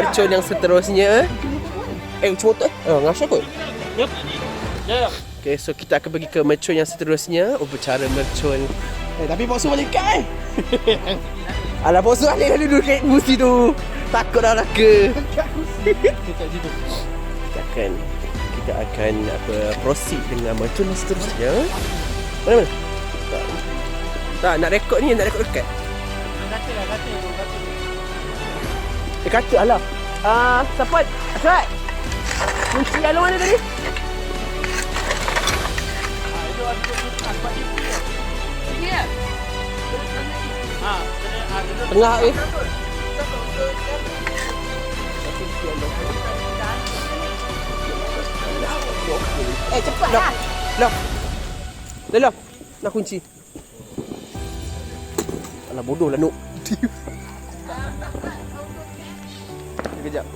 mercun yang seterusnya. Cuma tu ngasih kot. Yep. Ya. Okay, so kita akan pergi ke mercun yang seterusnya. Upacara mercun. Tapi Pak Su balik kat Alah, Pak Su balik dah duduk kat kursi tu. Takut dah ke. Kita akan proceed dengan mercun yang seterusnya. Mana? Tak, nak rekod ni, nak rekod dekat. Kata alah. Siapa? Asrat. Kunci alu mana tadi? Tengah cepat dah. Dah. Nak kunci. Alah, bodoh lah Nuk. Sekejap.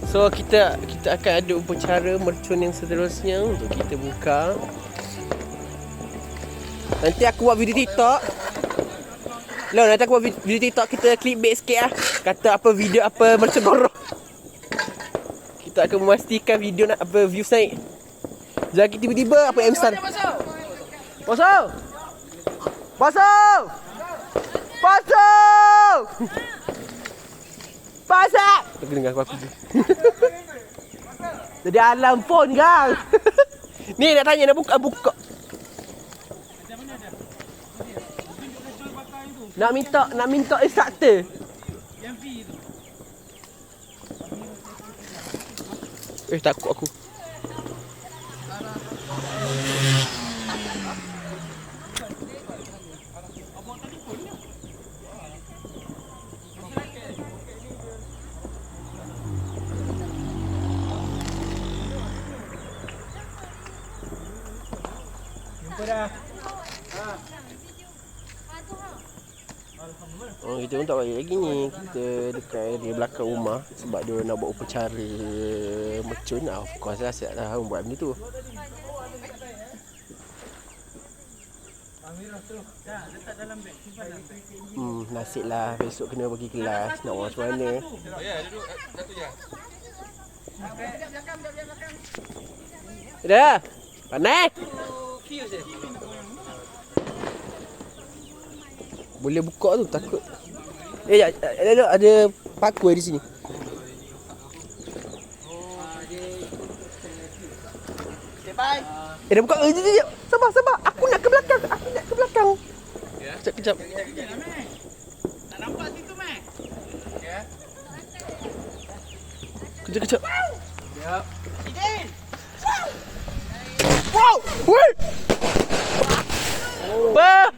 So kita akan ada upacara mercun yang seterusnya untuk kita buka. Nanti aku buat video TikTok. Nanti aku buat video TikTok, kita clickbait sikit lah. Kata apa video apa mercun borok. Kita akan memastikan video nak apa views naik. Jadi tiba-tiba apa M-Star. Bosau. Pasal. Aku dengar aku je. Jadi alarm phone gang. Ni nak tanya, nak buka. Nak minta instructor. Yang fee tu. Takut aku. Kita pun tak balik lagi ni. Kita dekat area belakang rumah sebab dia nak buat upacara mercun. Of course lah, siap lah buat benda tu. Nasib lah besok kena pergi kelas. Nak buat macam mana. Dah. Panas. Boleh buka tu, takut. Ada paku di sini. Okay, bye. Dah buka. Sekejap. Sabar. Aku nak ke belakang. Kejap. Tak nampak situ, Mat? Ya. Kejap. Siap. Idin. Wow! Woi! Apa?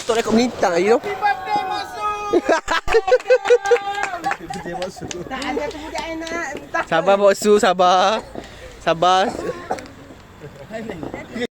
Patut rekod melintang lagi tu. Birthday masuk. Tak ada kemudian nak. Sabar Pak Su, sabar.